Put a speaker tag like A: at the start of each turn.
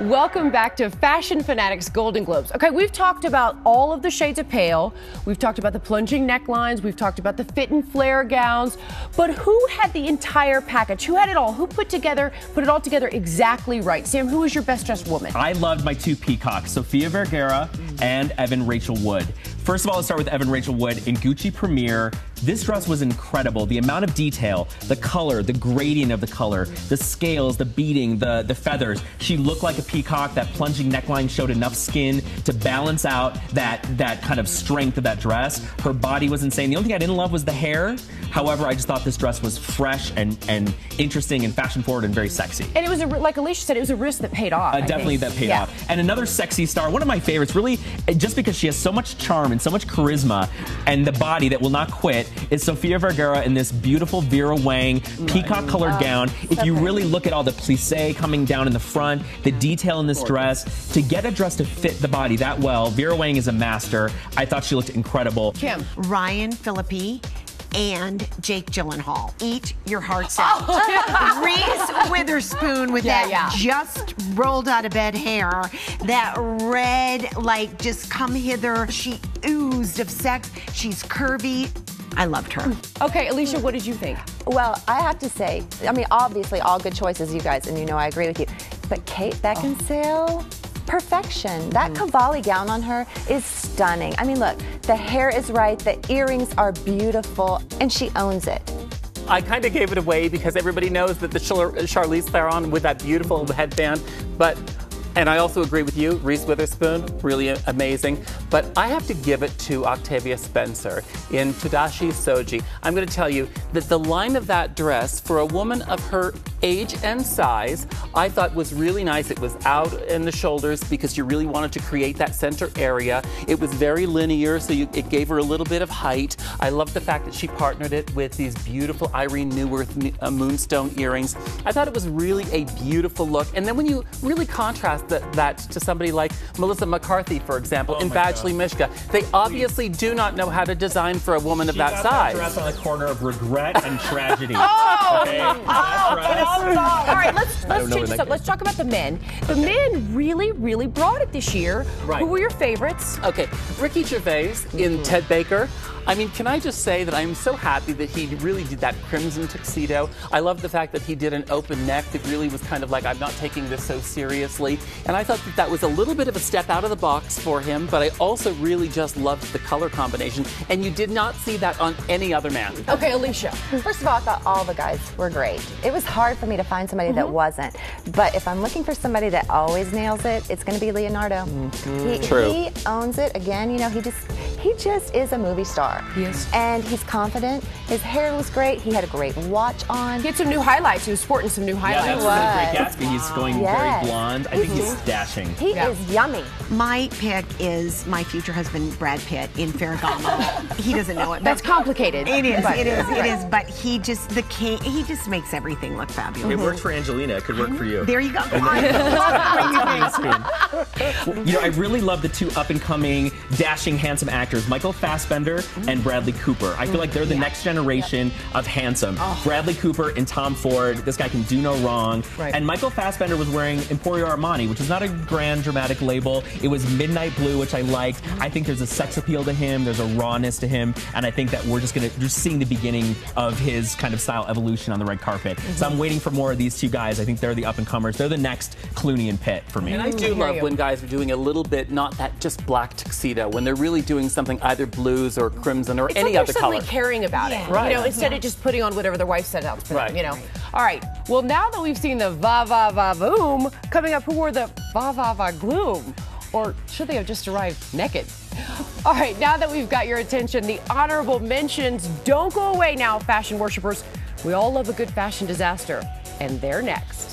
A: Welcome back to Fashion Fanatics Golden Globes. Okay, we've talked about all of the shades of pale. We've talked about the plunging necklines. We've talked about the fit and flare gowns. But who had the entire package? Who had it all? Who put it all together exactly right? Sam, who was your best dressed woman?
B: I loved my two peacocks, Sofia Vergara and Evan Rachel Wood. First of all, let's start with Evan Rachel Wood in Gucci Premier. This dress was incredible. The amount of detail, the color, the gradient of the color, the scales, the beading, the feathers. She looked like a peacock. That plunging neckline showed enough skin to balance out that kind of strength of that dress. Her body was insane. The only thing I didn't love was the hair. However, I just thought this dress was fresh and interesting and fashion forward and very sexy.
A: And it was, like Alicia said, it was a risk that paid off.
B: Definitely that paid off. And another sexy star, one of my favorites, really, just because she has so much charm and so much charisma and the body that will not quit, is Sofia Vergara in this beautiful Vera Wang peacock colored gown. If you really look at all the plissé coming down in the front, the detail in this dress, to get a dress to fit the body that well, Vera Wang is a master. I thought she looked incredible.
A: Kim.
C: Ryan Phillippe and Jake Gyllenhaal. Eat your hearts out. Reese Witherspoon with that just rolled out of bed hair, that red, like, just come hither. She oozed of sex. She's curvy. I loved her.
A: Okay, Alicia, what did you think?
D: Well, I have to say, I mean, obviously all good choices, you guys, and you know I agree with you. But Kate Beckinsale, perfection. That Cavalli gown on her is stunning. I mean, look, the hair is right, the earrings are beautiful, and she owns it.
E: I kind of gave it away because everybody knows that the Charlize Theron with that beautiful headband, and I also agree with you, Reese Witherspoon, really amazing. But I have to give it to Octavia Spencer in Tadashi Soji. I'm going to tell you that the line of that dress, for a woman of her age and size, I thought was really nice. It was out in the shoulders because you really wanted to create that center area. It was very linear, so it gave her a little bit of height. I love the fact that she partnered it with these beautiful Irene Neuwirth moonstone earrings. I thought it was really a beautiful look. And then when you really contrast that to somebody like Melissa McCarthy, for example, in Badgley Mishka. They obviously do not know how to design for a woman of that size.
B: She got that dress on the corner of regret and tragedy.
A: All right, let's change this up. Let's talk about the men. The men really brought it this year.
E: Right.
A: Who were your favorites?
E: Okay, Ricky Gervais in Ted Baker. I mean, can I just say that I'm so happy that he really did that crimson tuxedo. I love the fact that he did an open neck that really was kind of like, I'm not taking this so seriously. And I thought that was a little bit of a step out of the box for him, but I also really just loved the color combination. And you did not see that on any other man.
A: Okay, Alicia.
D: First of all, I thought all the guys were great. It was hard for me to find somebody that wasn't. But if I'm looking for somebody that always nails it, it's going to be Leonardo.
E: True.
D: He owns it. Again, you know, he just is a movie star.
A: Yes.
D: And he's confident. His hair was great. He had a great watch on.
A: He had some new highlights. He was sporting some new highlights.
B: Yeah, that's the Great Gatsby. He's going very blonde. I think he's dashing.
D: He is yummy.
C: My pick is my future husband, Brad Pitt, in Ferragamo. He doesn't know it.
A: That's complicated.
C: It is. But he just, he just makes everything look fabulous.
B: It worked for Angelina. It could work for you.
C: There you go.
B: You know, I really love the two up-and-coming, dashing, handsome actors, Michael Fassbender and Bradley Cooper. I feel like they're the next generation of handsome. Bradley Cooper and Tom Ford, this guy can do no wrong.
A: Right.
B: And Michael Fassbender was wearing Emporio Armani, which is not a grand, dramatic label. It was midnight blue, which I liked. I think there's a sex appeal to him. There's a rawness to him. And I think that we're just seeing the beginning of his kind of style evolution on the red carpet. So I'm waiting for more of these two guys. I think they're the up-and-comers. They're the next Clooney and Pitt for me.
E: And I do love when guys are doing a little bit, not that just black tuxedo, when they're really doing something either blues or crimson or any other color.
A: Caring about it,
E: Right.
A: you know, instead of just putting on whatever their wife set out for them,
E: Right.
A: you know. All right, well, now that we've seen the va va va voom, coming up, who wore the va va va gloom? Or should they have just arrived naked? All right, now that we've got your attention, the honorable mentions don't go away now, fashion worshipers. We all love a good fashion disaster, and they're next.